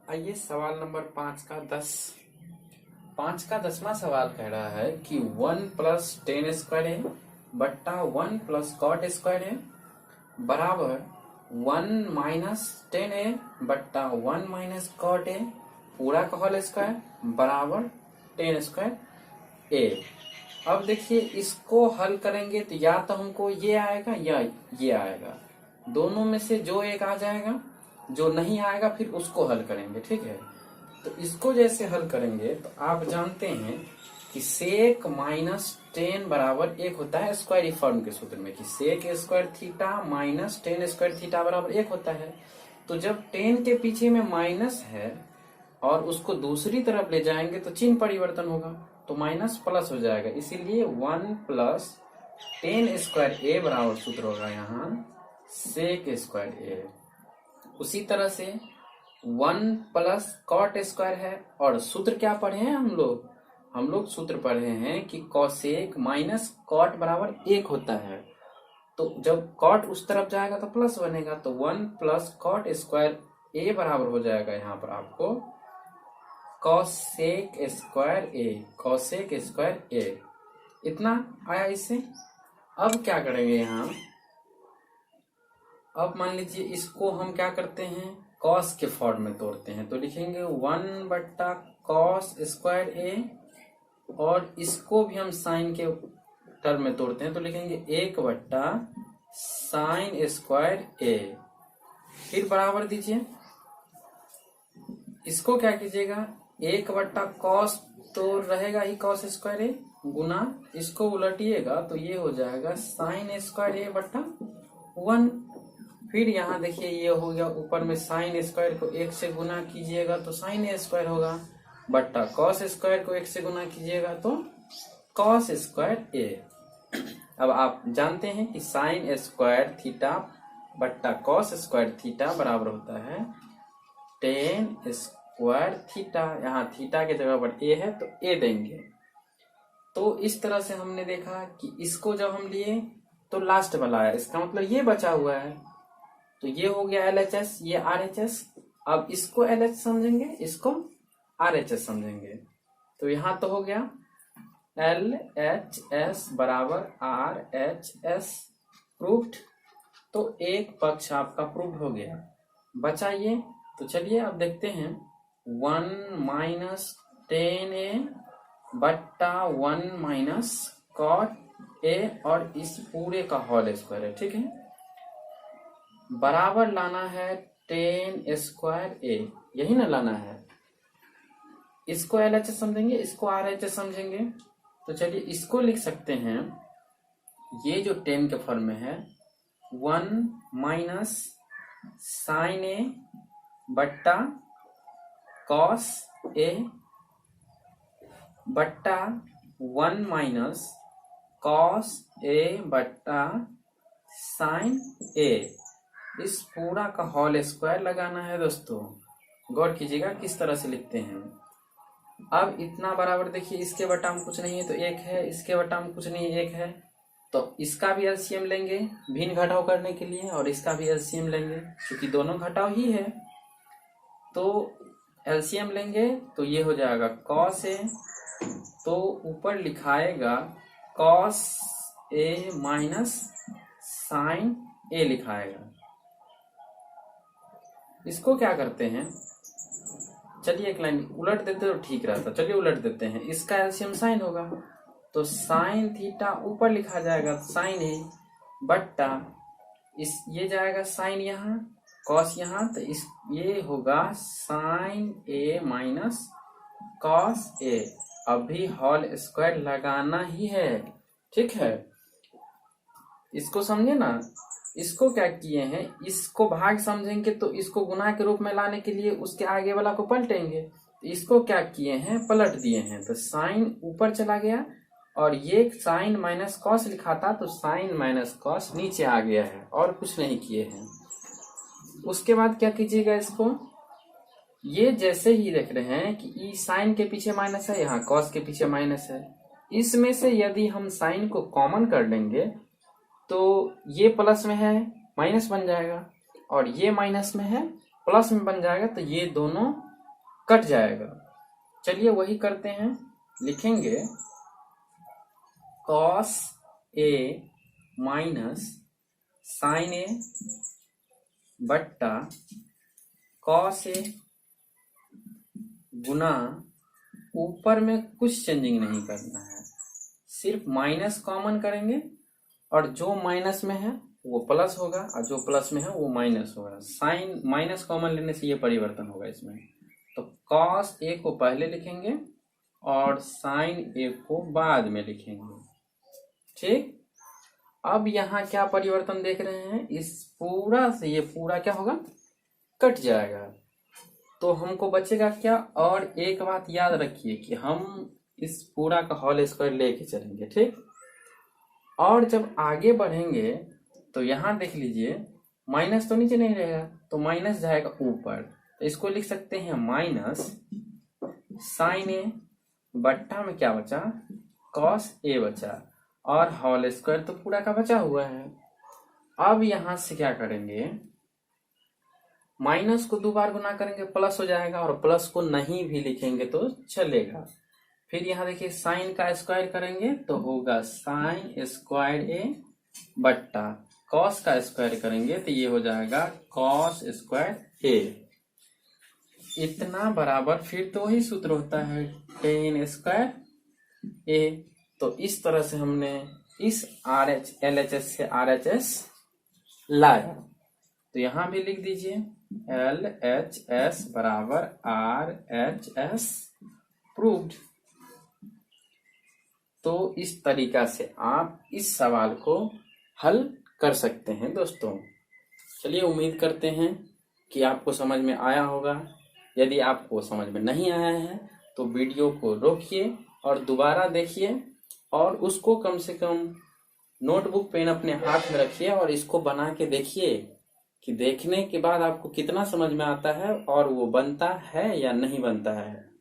आइए सवाल नंबर 5 का 10वां सवाल कह रहा है कि 1 + 10² है बट्टा 1 + cot² है बराबर 1 - 10 है बट्टा 1 - cot है पूरा का होल स्क्वायर बराबर 10² अब देखिए इसको हल करेंगे तो या तो हमको ये आएगा या ये आएगा, दोनों में से जो एक आ जाएगा, जो नहीं आएगा फिर उसको हल करेंगे। ठीक है, तो इसको जैसे हल करेंगे तो आप जानते हैं कि सेक -10 बराबर 1 होता है स्क्वायर फॉर्म के सूत्र में कि sec square theta minus 10 square theta बराबर 1 होता है। तो जब 10 के पीछे में माइनस है और उसको दूसरी तरफ ले जाएंगे तो चिन्ह परिवर्तन होगा, तो माइनस प्लस हो जाएगा, इसीलिए 1 + 10² बराबर सूत्र होगा यहाँ सेक स्क्वायर। उसी तरह से 1 + cot² है और सूत्र क्या पढ़े हैं हम लोग सूत्र पढ़े हैं कि कॉसेक -cot बराबर 1 होता है। तो जब cot उस तरफ जाएगा तो प्लस बनेगा, तो 1 + cot² बराबर हो जाएगा यहाँ पर आपको cosec²। इतना आया इससे। अब क्या करेंगे यहाँ, अब मान लीजिए इसको हम क्या करते हैं cos के फॉर्म में तोड़ते हैं, तो लिखेंगे 1/cos² और इसको भी हम साइन के टर्म में तोड़ते हैं तो लिखेंगे 1/sin²। फिर बराबर दीजिए, इसको क्या कीजिएगा 1/cos तो रहेगा ही cos² गुना इसको उलटिएगा तो ये हो जाएगा sin²(1). फिर यहाँ देखिए ये हो गया, ऊपर में sin² को 1 से गुना कीजिएगा तो sin² होगा बट्टा cos² को 1 से गुना कीजिएगा तो cos²। अब आप जानते हैं कि sin² थीटा बट्टा cos² थीटा बराबर होता है tan² थीटा। यहाँ थीटा के जगह पर a है तो a देंगे। तो इस तरह से हमने देखा कि इसको जब हम लिए तो लास्ट वाला है, इसका मतलब ये बचा हुआ है, तो ये हो गया LHS, ये RHS। अब इसको LH समझेंगे, इसको RHS समझेंगे, तो यहां तो हो गया LHS बराबर RHS प्रूफ्ड। तो एक पक्ष आपका प्रूफ्ड हो गया। बचा ये, तो चलिए अब देखते हैं 1 - 10a बट्टा 1 - cot और इस पूरे का होल स्क्वायर है। ठीक है, बराबर लाना है 10², यही ना लाना है। इसको LHS समझेंगे, इसको RHS समझेंगे, तो चलिए इसको लिख सकते हैं, ये जो 10 के फॉर्म में है 1 - sin बट्टा cos बट्टा 1 - cos बट्टा sin। इस पूरा का होल स्क्वायर लगाना है दोस्तों। गौर कीजिएगा किस तरह से लिखते हैं। अब इतना बराबर देखिए, इसके बटा में कुछ नहीं है तो 1 है, इसके बटा में कुछ नहीं है 1 है, तो इसका भी एलसीएम लेंगे भिन्न घटाव करने के लिए और इसका भी एलसीएम लेंगे क्योंकि दोनों घटाव ही है। तो एलसीएम लेंगे तो ये हो जाएगा cos a, तो ऊपर लिखाएगा cos a minus sin a लिखाएगा। इसको क्या करते हैं, चलिए एक लाइन उलट देते तो ठीक रहता, चलिए उलट देते हैं। इसका एलसीएम साइन होगा तो साइन थीटा ऊपर लिखा जाएगा साइन a बट्टा इस ये जाएगा साइन यहाँ कॉस यहाँ, तो इस ये होगा sine a minus cos a। अभी होल स्क्वायर लगाना ही है। ठीक है, इसको समझे ना। इसको क्या किए हैं, इसको भाग समझेंगे तो इसको गुना के रूप में लाने के लिए उसके आगे वाला को पलटेंगे, तो इसको क्या किए हैं पलट दिए हैं, तो साइन ऊपर चला गया और ये साइन माइनस कॉस लिखा था तो साइन माइनस कॉस नीचे आ गया है और कुछ नहीं किए हैं। उसके बाद क्या कीजिएगा, इसको ये जैसे ही देख रहे हैं कि ई साइन के पीछे माइनस है, यहाँ कॉस के पीछे माइनस है, इसमें से यदि हम साइन को कॉमन कर लेंगे तो ये प्लस में है माइनस बन जाएगा और ये माइनस में है प्लस में बन जाएगा, तो ये दोनों कट जाएगा। चलिए वही करते हैं, लिखेंगे cos A minus sine A बट्टा cos A गुना, ऊपर में कुछ चेंजिंग नहीं करना है, सिर्फ माइनस कॉमन करेंगे और जो माइनस में है वो प्लस होगा और जो प्लस में है वो माइनस होगा। साइन माइनस कॉमन लेने से ये परिवर्तन होगा इसमें। तो cos A को पहले लिखेंगे और साइन A को बाद में लिखेंगे। ठीक, अब यहाँ क्या परिवर्तन देख रहे हैं, इस पूरा से ये पूरा क्या होगा, कट जाएगा। तो हमको बचेगा क्या, और एक बात याद रखिए कि हम इस पूरा का होल स्क्वायर लेके चलेंगे। ठीक, और जब आगे बढ़ेंगे तो यहाँ देख लीजिए माइनस तो नीचे नहीं रहेगा, तो माइनस जाएगा ऊपर। तो इसको लिख सकते हैं माइनस साइन ए बट्टा में क्या बचा, कॉस ए बचा, और होल स्क्वायर तो पूरा का बचा हुआ है। अब यहां से क्या करेंगे, माइनस को 2 बार गुना करेंगे प्लस हो जाएगा, और प्लस को नहीं भी लिखेंगे तो चलेगा। फिर यहाँ देखिए साइन का स्क्वायर करेंगे तो होगा साइन स्क्वायर ए बट्टा कॉस का स्क्वायर करेंगे तो ये हो जाएगा कॉस स्क्वायर ए। इतना बराबर, फिर तो वही सूत्र होता है टेन स्क्वायर ए। तो इस तरह से हमने इस LHS से RHS लाया। तो यहां भी लिख दीजिए LHS बराबर RHS प्रूव्ड। तो इस तरीका से आप इस सवाल को हल कर सकते हैं दोस्तों। चलिए उम्मीद करते हैं कि आपको समझ में आया होगा। यदि आपको समझ में नहीं आया है तो वीडियो को रोकिए और दोबारा देखिए, और उसको कम से कम नोटबुक पेन अपने हाथ में रखिए और इसको बना के देखिए कि देखने के बाद आपको कितना समझ में आता है और वो बनता है या नहीं बनता है।